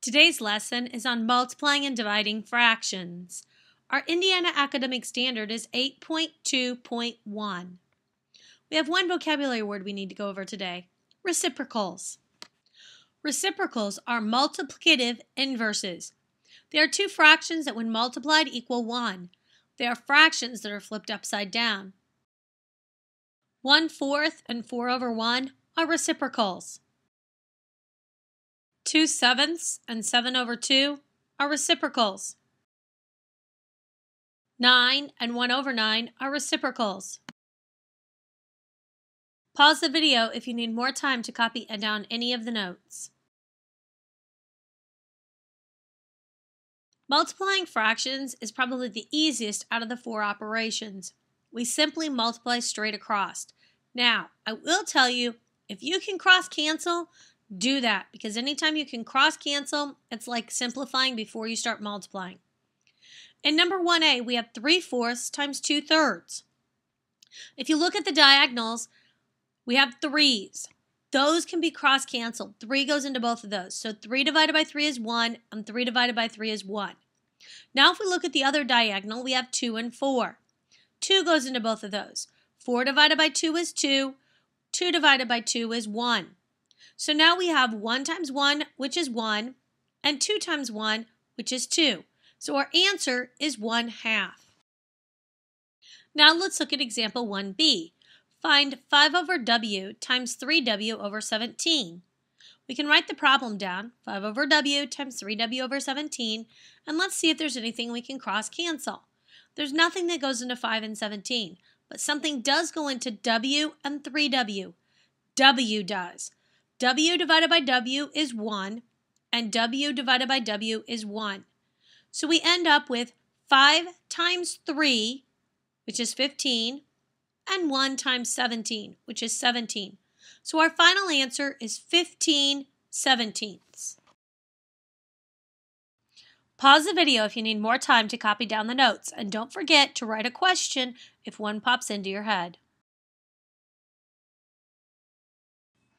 Today's lesson is on multiplying and dividing fractions. Our Indiana Academic Standard is 8.2.1. We have one vocabulary word we need to go over today: reciprocals. Reciprocals are multiplicative inverses. They are two fractions that when multiplied equal 1. They are fractions that are flipped upside down. 1/4 and 4/1 are reciprocals. 2/7 and 7/2 are reciprocals. 9 and 1/9 are reciprocals. Pause the video if you need more time to copy down any of the notes. Multiplying fractions is probably the easiest out of the four operations. We simply multiply straight across. Now, I will tell you, if you can cross cancel, do that, because anytime you can cross cancel, it's like simplifying before you start multiplying. In number 1a, we have 3/4 times 2/3. If you look at the diagonals, we have 3's. Those can be cross canceled. 3 goes into both of those. So 3 divided by 3 is 1, and 3 divided by 3 is 1. Now if we look at the other diagonal, we have 2 and 4. 2 goes into both of those. 4 divided by 2 is 2. 2 divided by 2 is 1. So now we have 1 times 1, which is 1, and 2 times 1, which is 2. So our answer is 1/2. Now let's look at example 1b. Find 5/w times 3w/17. We can write the problem down, 5/w times 3w/17, and let's see if there's anything we can cross cancel. There's nothing that goes into 5 and 17, but something does go into w and 3w. W does. W divided by w is 1, and w divided by w is 1. So we end up with 5 times 3, which is 15, and 1 times 17, which is 17. So our final answer is 15/17. Pause the video if you need more time to copy down the notes, and don't forget to write a question if one pops into your head.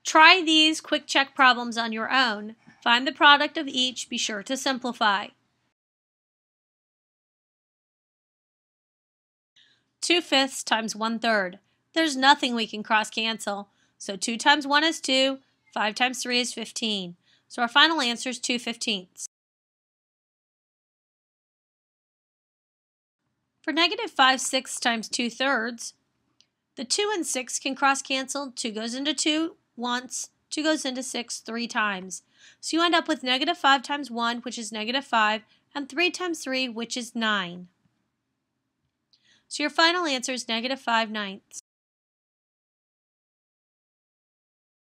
Try these quick check problems on your own. Find the product of each. Be sure to simplify. 2/5 times 1/3. There's nothing we can cross cancel. So 2 times 1 is 2. 5 times 3 is 15. So our final answer is 2/15. For -5/6 times 2/3, the 2 and 6 can cross cancel. 2 goes into 2 once, 2 goes into 6 3 times. So you end up with -5 times 1, which is -5, and 3 times 3, which is 9. So your final answer is -5/9.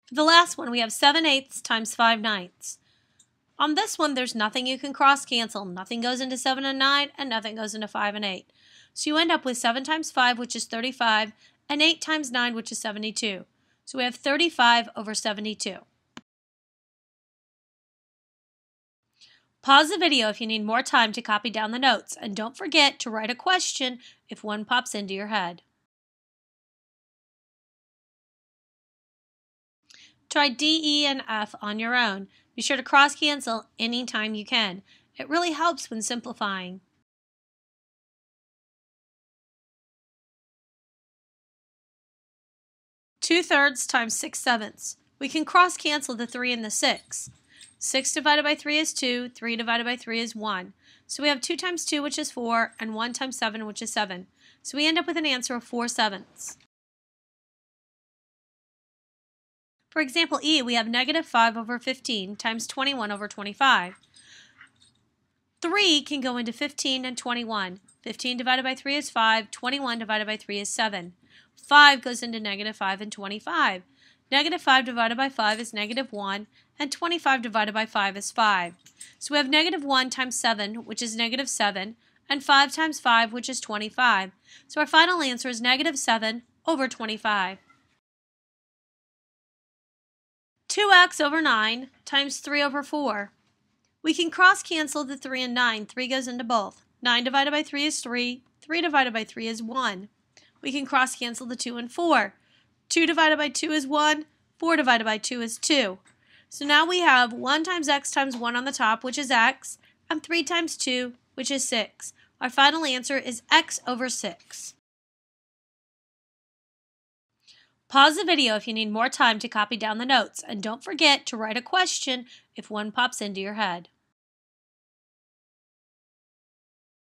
For the last one, we have 7/8 times 5/9. On this one, there's nothing you can cross cancel. Nothing goes into 7 and 9, and nothing goes into 5 and 8. So you end up with 7 times 5, which is 35, and 8 times 9, which is 72. So we have 35/72. Pause the video if you need more time to copy down the notes, and don't forget to write a question if one pops into your head. Try D, E, and F on your own. Be sure to cross cancel anytime you can. It really helps when simplifying. 2/3 times 6/7. We can cross cancel the 3 and the 6. 6 divided by 3 is 2, 3 divided by 3 is 1. So we have 2 times 2, which is 4, and 1 times 7, which is 7. So we end up with an answer of 4/7. For example E, we have -5/15 times 21/25. 3 can go into 15 and 21. 15 divided by 3 is 5, 21 divided by 3 is 7. 5 goes into -5 and 25. -5 divided by 5 is -1, and 25 divided by 5 is 5. So we have -1 times 7, which is -7, and 5 times 5, which is 25. So our final answer is -7/25. 2x/9 times 3/4. We can cross cancel the 3 and 9. 3 goes into both. 9 divided by 3 is 3. 3 divided by 3 is 1. We can cross cancel the 2 and 4. 2 divided by 2 is 1. 4 divided by 2 is 2. So now we have 1 times x times 1 on the top, which is x, and 3 times 2, which is 6. Our final answer is x over 6. Pause the video if you need more time to copy down the notes, and don't forget to write a question if one pops into your head.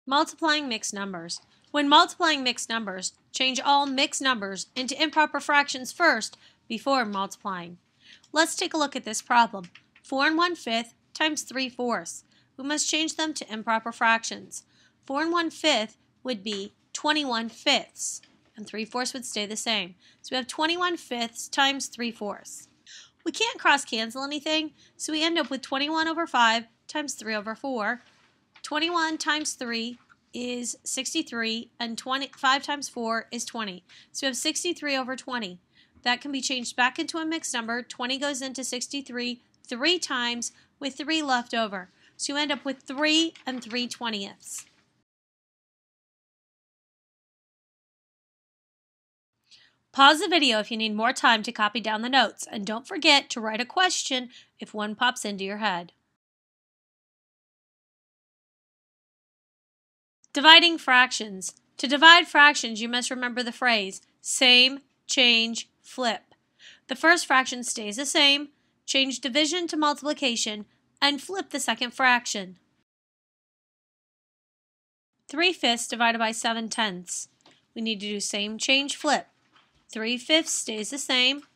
Multiplying mixed numbers. When multiplying mixed numbers, change all mixed numbers into improper fractions first before multiplying. Let's take a look at this problem. 4 1/5 times 3/4. We must change them to improper fractions. 4 1/5 would be 21/5, and 3/4 would stay the same. So we have 21/5 times 3/4. We can't cross cancel anything, so we end up with 21 over 5 times 3 over 4. 21 times 3 is 63, and 5 times 4 is 20. So we have 63 over 20. That can be changed back into a mixed number. 20 goes into 63 3 times with 3 left over. So you end up with 3 3/20. Pause the video if you need more time to copy down the notes, and don't forget to write a question if one pops into your head. Dividing fractions. To divide fractions, you must remember the phrase, same, change, flip. The first fraction stays the same, change division to multiplication, and flip the second fraction. 3/5 divided by 7/10. We need to do same, change, flip. 3/5 stays the same,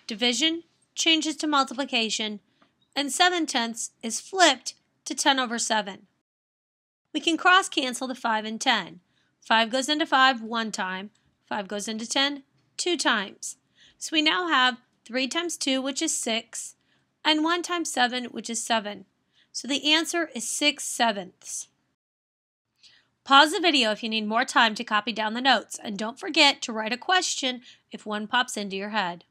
division changes to multiplication, and 7/10 is flipped to 10 over 7. We can cross cancel the 5 and 10. 5 goes into 5 one time, 5 goes into 10 two times. So we now have 3 times 2, which is 6, and 1 times 7, which is 7. So the answer is 6/7. Pause the video if you need more time to copy down the notes, and don't forget to write a question if one pops into your head.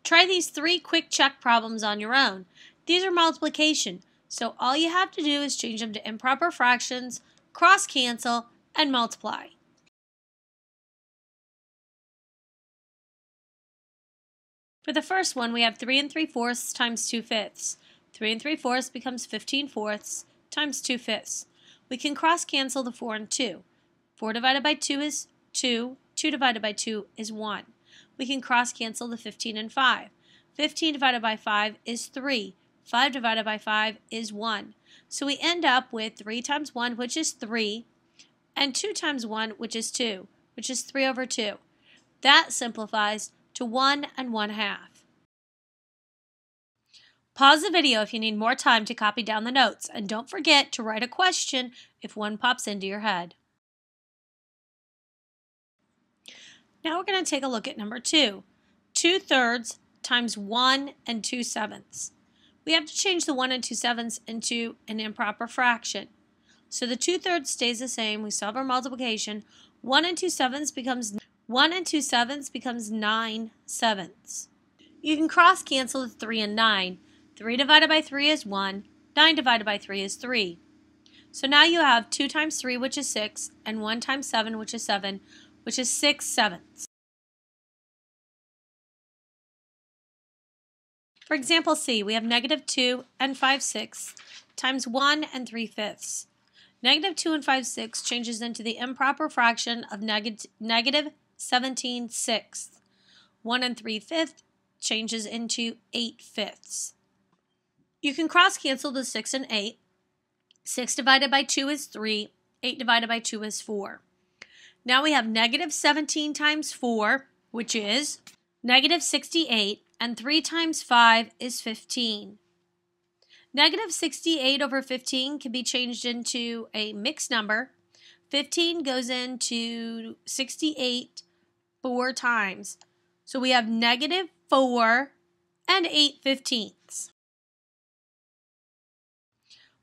Try these 3 quick check problems on your own. These are multiplication, so all you have to do is change them to improper fractions, cross cancel, and multiply. For the first one, we have 3 3/4 times 2/5. 3 3/4 becomes 15/4 times 2/5. We can cross cancel the 4 and 2. 4 divided by 2 is 2. 2 divided by 2 is 1. We can cross cancel the 15 and 5. 15 divided by 5 is 3. 5 divided by 5 is 1. So we end up with 3 times 1, which is 3, and 2 times 1, which is 2, which is 3 over 2. That simplifies to 1 1/2. Pause the video if you need more time to copy down the notes, and don't forget to write a question if one pops into your head. Now we're going to take a look at number 2. 2/3 times 1 2/7. We have to change the 1 2/7 into an improper fraction. So the 2/3 stays the same. We still have our multiplication. 1 2/7 becomes 9/7. You can cross cancel the 3 and 9. 3 divided by 3 is 1. 9 divided by 3 is 3. So now you have 2 times 3, which is 6, and 1 times 7, which is 7, which is 6/7. For example C, we have -2 5/6 times 1 3/5. -2 5/6 changes into the improper fraction of -17/6. 1 3/5 changes into 8/5. You can cross cancel the 6 and 8. 6 divided by 2 is 3. 8 divided by 2 is 4. Now we have -17 times 4, which is -68, and 3 times 5 is 15. -68 over 15 can be changed into a mixed number. 15 goes into 68 4 times. So we have -4 and 8/15.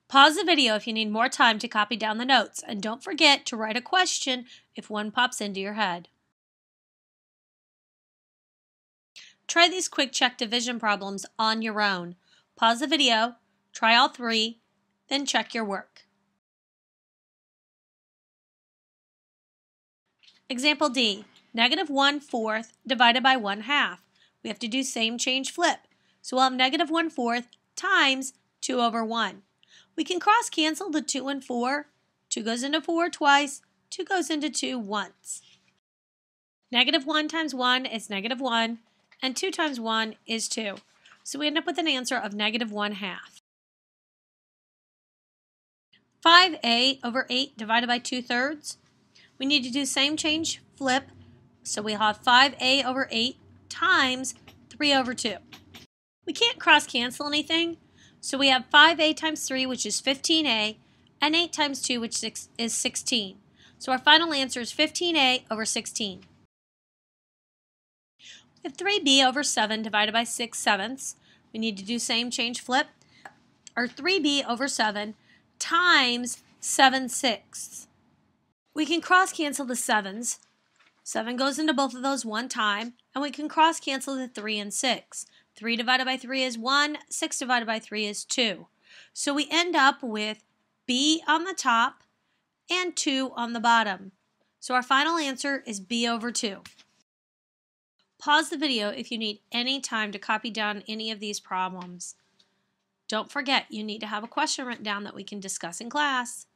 Pause the video if you need more time to copy down the notes, and don't forget to write a question if one pops into your head. Try these quick check division problems on your own. Pause the video, try all 3, then check your work. Example D, -1/4 divided by 1/2. we have to do same change flip. So we'll have negative 1/4 times 2 over 1. We can cross cancel the 2 and 4. 2 goes into 4 twice, 2 goes into 2 once. Negative 1 times 1 is negative 1, and 2 times 1 is 2. So we end up with an answer of negative 1/2. 5a over 8 divided by 2/3. We need to do same change flip, so we have 5a over 8 times 3 over 2. We can't cross cancel anything, so we have 5a times 3, which is 15a, and 8 times 2, which is 16. So our final answer is 15a over 16. We have 3b over 7 divided by 6/7. We need to do same change flip, or 3b over 7 times 7/6. We can cross cancel the 7's. 7 goes into both of those one time, and we can cross cancel the 3 and 6. 3 divided by 3 is 1, 6 divided by 3 is 2. So we end up with b on the top and 2 on the bottom. So our final answer is b over 2. Pause the video if you need any time to copy down any of these problems. Don't forget, you need to have a question written down that we can discuss in class.